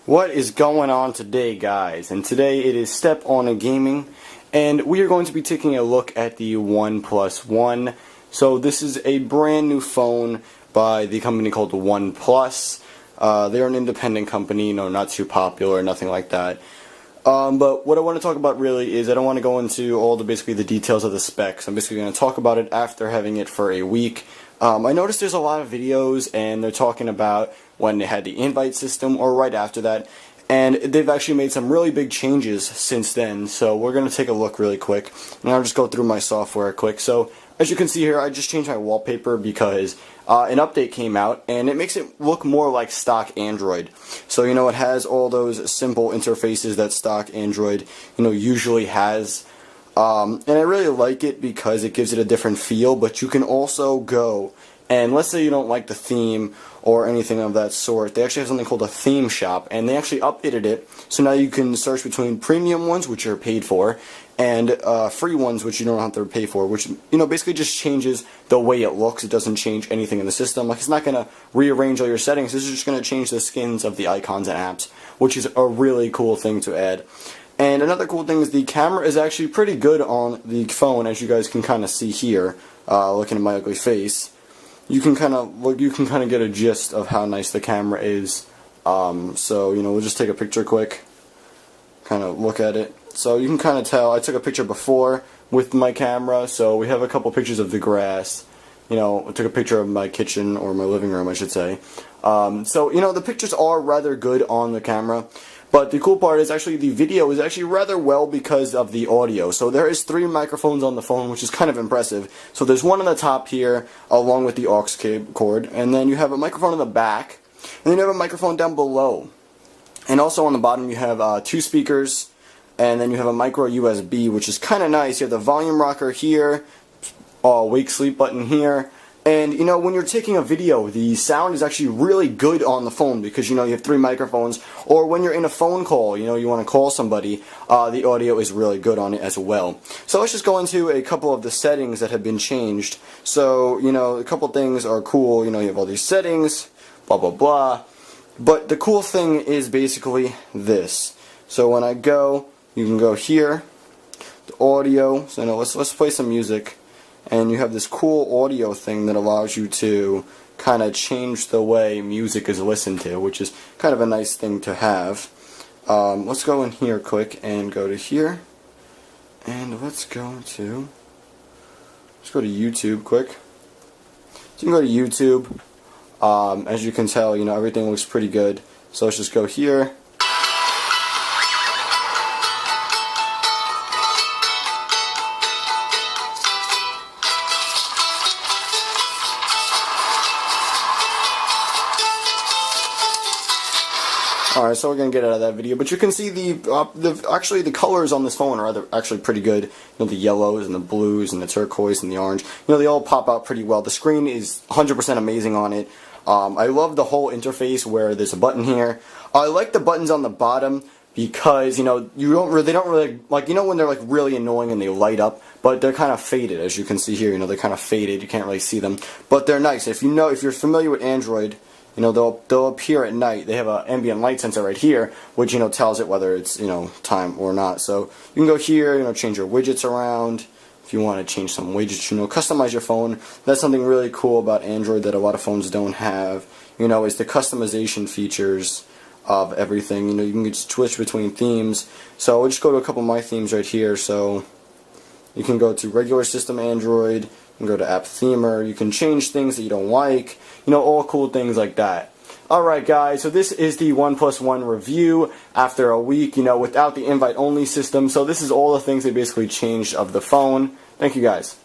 What is going on today, guys? And today it is Step on a Gaming, and we are going to be taking a look at the OnePlus One. So this is a brand new phone by the company called OnePlus. They're an independent company, not too popular, nothing like that. But what I want to talk about really is I don't want to go into all basically the details of the specs. I'm basically going to talk about it after having it for a week. I noticed there's a lot of videos and they're talking about when they had the invite system or right after that, and they've actually made some really big changes since then. So we're going to take a look really quick, and I'll just go through my software quick. So as you can see here, I just changed my wallpaper because an update came out and it makes it look more like stock Android. So it has all those simple interfaces that stock Android usually has. And I really like it because it gives it a different feel, but you can also go and let's say you don't like the theme or anything of that sort. They actually have something called a theme shop, and they actually updated it so now you can search between premium ones, which are paid for, and free ones, which you don't have to pay for, which basically just changes the way it looks. It doesn't change anything in the system. Like, it's not going to rearrange all your settings. This is just going to change the skins of the icons and apps, which is a really cool thing to add. And another cool thing is the camera is actually pretty good on the phone, as you guys can kind of see here, looking at my ugly face. You can kind of get a gist of how nice the camera is. So we'll just take a picture quick, kind of look at it. So you can kind of tell I took a picture before with my camera. So we have a couple pictures of the grass. I took a picture of my kitchen, or my living room, I should say. So the pictures are rather good on the camera. But the cool part is actually the video is actually rather well because of the audio. So there is 3 microphones on the phone, which is kind of impressive. So there's one on the top here, along with the aux cord, and then you have a microphone in the back, and then you have a microphone down below. And also on the bottom you have 2 speakers, and then you have a micro USB, which is kind of nice. You have the volume rocker here, wake sleep button here. And when you're taking a video, the sound is actually really good on the phone because you have 3 microphones. Or when you're in a phone call, you want to call somebody, the audio is really good on it as well. So let's just go into a couple of the settings that have been changed. So a couple things are cool. You have all these settings, blah blah blah. But the cool thing is basically this. So when I go, you can go here, the audio. So let's play some music. And you have this cool audio thing that allows you to kind of change the way music is listened to, which is kind of a nice thing to have. Let's go in here quick and go to here, and let's go to YouTube quick. So you can go to YouTube. As you can tell, everything looks pretty good. So let's just go here. Alright, so we're going to get out of that video, but you can see actually the colors on this phone are actually pretty good. The yellows and the blues and the turquoise and the orange, they all pop out pretty well. The screen is 100% amazing on it. I love the whole interface where there's a button here. I like the buttons on the bottom because, they don't really, like, when they're like really annoying and they light up, but they're kind of faded, as you can see here. They're kind of faded, you can't really see them, but they're nice. If you're familiar with Android, they'll appear at night. They have an ambient light sensor right here, which tells it whether it's time or not. So you can go here, change your widgets around. If you want to change some widgets, customize your phone. That's something really cool about Android that a lot of phones don't have. Is the customization features of everything. You can just switch between themes. So I'll just go to a couple of my themes right here. So you can go to regular system Android. You can go to app themer. You can change things that you don't like. All cool things like that. Alright guys, so this is the OnePlus One review after a week, without the invite only system. So this is all the things they basically changed of the phone. Thank you guys.